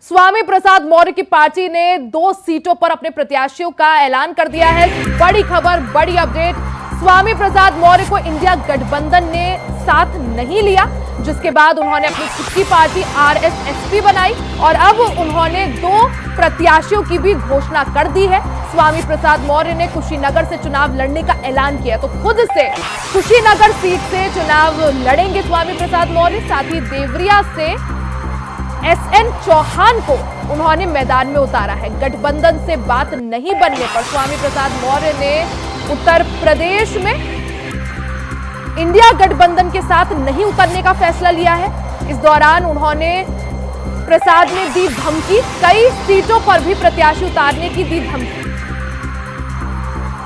स्वामी प्रसाद मौर्य की पार्टी ने 2 सीटों पर अपने प्रत्याशियों का ऐलान कर दिया है। बड़ी खबर, बड़ी अपडेट। स्वामी प्रसाद मौर्य को इंडिया गठबंधन ने साथ नहीं लिया, जिसके बाद उन्होंने अपनी खुद की पार्टी आरएसएसपी बनाई और अब उन्होंने 2 प्रत्याशियों की भी घोषणा कर दी है। स्वामी प्रसाद मौर्य ने कुशीनगर से चुनाव लड़ने का ऐलान किया, तो खुद से कुशीनगर सीट से चुनाव लड़ेंगे स्वामी प्रसाद मौर्य। साथ ही देवरिया से एसएन चौहान को उन्होंने मैदान में उतारा है। गठबंधन से बात नहीं बनने पर स्वामी प्रसाद मौर्य ने उत्तर प्रदेश में इंडिया गठबंधन के साथ नहीं उतरने का फैसला लिया है। इस दौरान उन्होंने प्रसाद ने दी धमकी, कई सीटों पर भी प्रत्याशी उतारने की दी धमकी।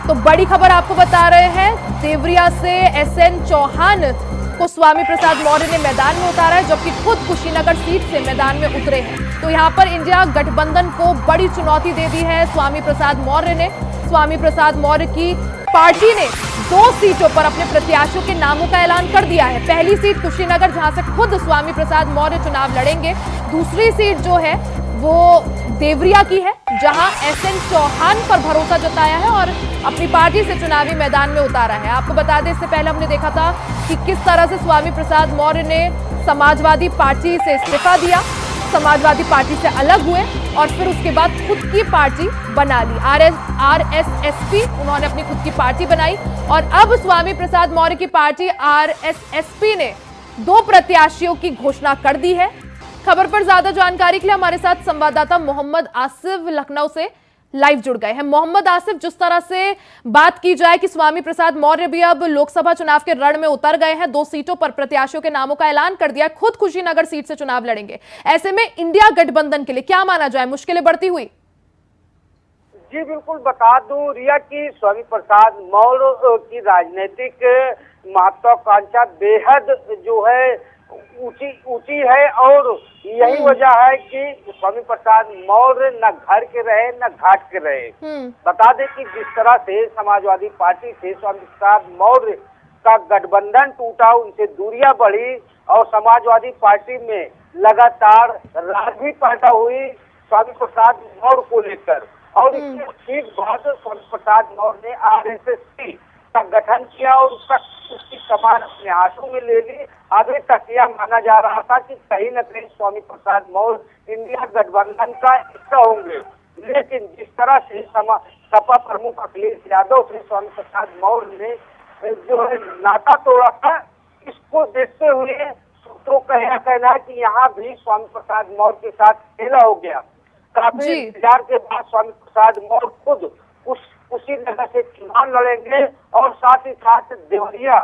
तो बड़ी खबर आपको बता रहे हैं, देवरिया से एसएन चौहान को स्वामी प्रसाद मौर्य ने मैदान में उतारा है, जबकि खुद कुशीनगर सीट से मैदान में उतरे हैं। तो यहां पर इंडिया गठबंधन को बड़ी चुनौती दे दी है स्वामी प्रसाद मौर्य ने। स्वामी प्रसाद मौर्य की पार्टी ने 2 सीटों पर अपने प्रत्याशियों के नामों का ऐलान कर दिया है। पहली सीट कुशीनगर, जहां से खुद स्वामी प्रसाद मौर्य चुनाव लड़ेंगे। दूसरी सीट जो है वो देवरिया की है, जहां एसएन चौहान पर भरोसा जताया है और अपनी पार्टी से चुनावी मैदान में उतारा है। आपको बता दें, इससे पहले हमने देखा था कि किस तरह से स्वामी प्रसाद मौर्य ने समाजवादी पार्टी से इस्तीफा दिया, समाजवादी पार्टी से अलग हुए और फिर उसके बाद खुद की पार्टी बना ली, आरएसएसपी। उन्होंने अपनी खुद की पार्टी बनाई और अब स्वामी प्रसाद मौर्य की पार्टी आरएसएसपी ने 2 प्रत्याशियों की घोषणा कर दी है। खबर पर ज्यादा जानकारी के लिए हमारे साथ संवाददाता मोहम्मद आसिफ लखनऊ से लाइव जुड़ गए हैं। मोहम्मद आसिफ, जिस तरह से बात की जाए कि स्वामी प्रसाद मौर्य भी अब लोकसभा चुनाव के रण में उतर गए हैं, 2 सीटों पर प्रत्याशियों के नामों का ऐलान कर दिया, खुद कुशीनगर सीट से चुनाव लड़ेंगे। ऐसे में इंडिया गठबंधन के लिए क्या माना जाए, मुश्किलें बढ़ती हुई? जी बिल्कुल, बता दूं रिया की स्वामी प्रसाद मौर्य की राजनीतिक महत्वाकांक्षा बेहद जो है ऊंची है और यही वजह है कि स्वामी प्रसाद मौर्य न घर के रहे न घाट के रहे। बता दें कि जिस तरह से समाजवादी पार्टी से स्वामी प्रसाद मौर्य का गठबंधन टूटा, उनसे दूरियां बढ़ी और समाजवादी पार्टी में लगातार राजनीति पैदा हुई स्वामी प्रसाद मौर्य को लेकर। और इसके ठीक बाद स्वामी प्रसाद मौर्य ने आरएसएसपी का गठन किया और उसकी कमान अपने हाथों में ले ली। अभी तक यह माना जा रहा था कि कहीं न कहीं स्वामी प्रसाद मौर्य इंडिया गठबंधन का हिस्सा होंगे, लेकिन जिस तरह से सपा प्रमुख अखिलेश यादव से स्वामी प्रसाद मौर्य ने जो है नाता तोड़ा था, इसको देखते हुए सूत्रों का यह कहना है कि यहाँ भी स्वामी प्रसाद मौर्य के साथ खेला हो गया। काफी इंतजार के बाद स्वामी प्रसाद मौर्य खुद उसी जगह से चुनाव लड़ेंगे और साथ ही साथ देवरिया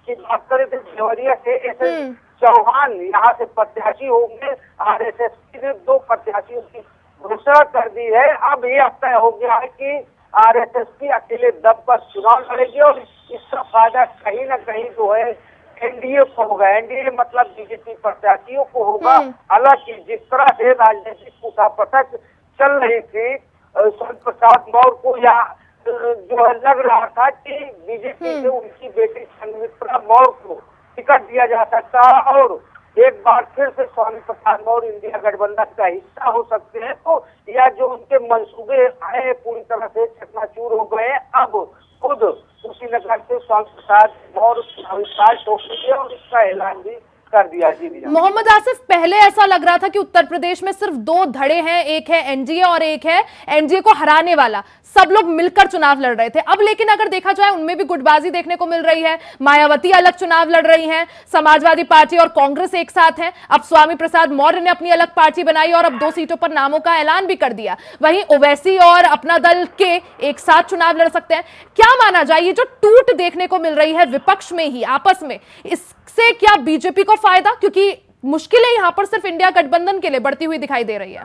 की बात करें तो देवरिया से एसएन चौहान यहाँ से प्रत्याशी होंगे। आरएसएसपी ने 2 प्रत्याशियों की घोषणा कर दी है। अब यह तय हो गया है कि आरएसएसपी अकेले दम पर चुनाव लड़ेगी और इसका फायदा कहीं न कहीं जो है एनडीए को होगा। एनडीए मतलब बीजेपी प्रत्याशियों को होगा। हालांकि जिस तरह से राजनीतिक उठापटक चल रही थी, स्वामी प्रसाद मौर्य को या जो है लग रहा था कि बीजेपी से उनकी बेटी संघमित्रा मौर्य को टिकट दिया जा सकता है और एक बार फिर से स्वामी प्रसाद मौर्य इंडिया गठबंधन का हिस्सा हो सकते हैं। तो यह जो उनके मंसूबे आए पूरी तरह से चकनाचूर हो गए। अब खुद कुशीनगर से स्वामी प्रसाद मौर्य चुनावी टोकरी और इसका ऐलान भी कर दिया। जी मोहम्मद आसिफ, पहले ऐसा लग रहा था कि उत्तर प्रदेश में सिर्फ 2 धड़े हैं, एक है एनडीए और एक है एनडीए को हराने वाला, सब लोग मिलकर चुनाव लड़ रहे थे। अब लेकिन अगर देखा जाए उनमें भी गुटबाजी देखने को मिल रही है। मायावती अलग चुनाव लड़ रही हैं, समाजवादी पार्टी और कांग्रेस एक साथ हैं। अब स्वामी प्रसाद मौर्य ने अपनी अलग पार्टी बनाई और अब 2 सीटों पर नामों का ऐलान भी कर दिया। वहीं ओवैसी और अपना दल के एक साथ चुनाव लड़ सकते हैं। क्या माना जाए, ये जो टूट देखने को मिल रही है विपक्ष में ही आपस में, इससे क्या बीजेपी को फायदा? क्योंकि मुश्किलें यहां पर सिर्फ इंडिया गठबंधन के लिए बढ़ती हुई दिखाई दे रही है।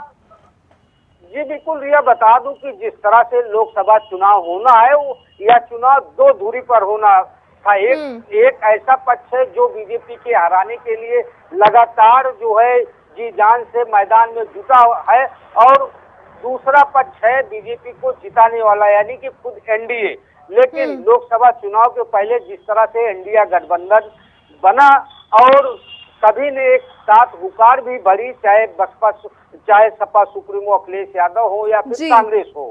जी बिल्कुल रिया, बता दूं कि जिस तरह से लोकसभा चुनाव होना है, वो यह चुनाव 2 धुरी पर होना था। एक ऐसा पक्ष है जो बीजेपी के हराने के लिए लगातार जो है जी जान से मैदान में जुटा है और दूसरा पक्ष है बीजेपी को जिताने वाला यानी कि खुद एनडीए। लेकिन लोकसभा चुनाव के पहले जिस तरह से इंडिया गठबंधन बना और सभी ने एक साथ हुकार भी भरी, चाहे सपा सुप्रीमो अखिलेश यादव हो या फिर कांग्रेस हो।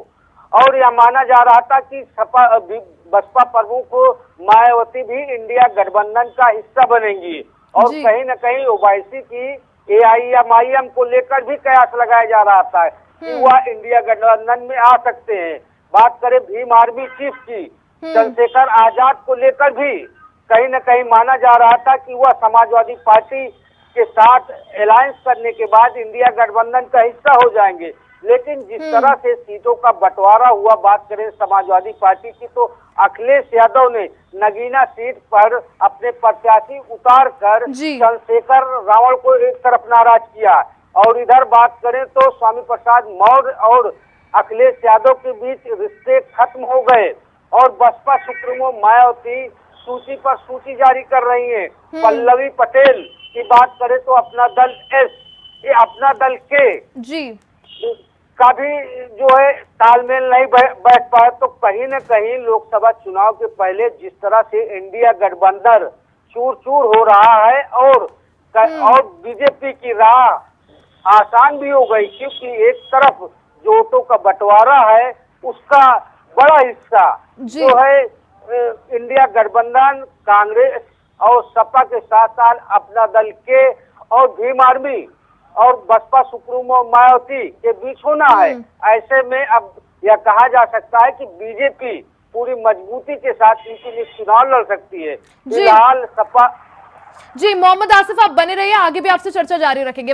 और यह माना जा रहा था कि बसपा प्रमुख मायावती भी इंडिया गठबंधन का हिस्सा बनेंगी और कहीं न कहीं ओवैसी की AIMIM को लेकर भी कयास लगाया जा रहा था कि वह इंडिया गठबंधन में आ सकते हैं। बात करें भीम आर्मी चीफ की, चंद्रशेखर आजाद को लेकर भी कहीं न कहीं माना जा रहा था कि वह समाजवादी पार्टी के साथ अलायंस करने के बाद इंडिया गठबंधन का हिस्सा हो जाएंगे। लेकिन जिस तरह से सीटों का बंटवारा हुआ, बात करें समाजवादी पार्टी की, तो अखिलेश यादव ने नगीना सीट पर अपने प्रत्याशी उतार कर चंद्रशेखर रावण को एक तरफ नाराज किया। और इधर बात करें तो स्वामी प्रसाद मौर्य और अखिलेश यादव के बीच रिश्ते खत्म हो गए और बसपा सुप्रीमो मायावती सूची पर सूची जारी कर रही हैं। पल्लवी पटेल की बात करें तो अपना दल एस, ये अपना दल के का भी जो है तालमेल नहीं बैठ पाया। तो कहीं न कहीं लोकसभा चुनाव के पहले जिस तरह से इंडिया गठबंधन चूर चूर हो रहा है और बीजेपी की राह आसान भी हो गई, क्योंकि एक तरफ जो वोटों का बंटवारा है उसका बड़ा हिस्सा जो है इंडिया गठबंधन, कांग्रेस और सपा के साथ साथ अपना दल के और भीम आर्मी और बसपा सुप्रीमो मायावती के बीच होना है। ऐसे में अब यह कहा जा सकता है कि बीजेपी पूरी मजबूती के साथ इनके चुनाव लड़ सकती है। फिलहाल सपा मोहम्मद आसिफ आप बने रहिए, आगे भी आपसे चर्चा जारी रखेंगे।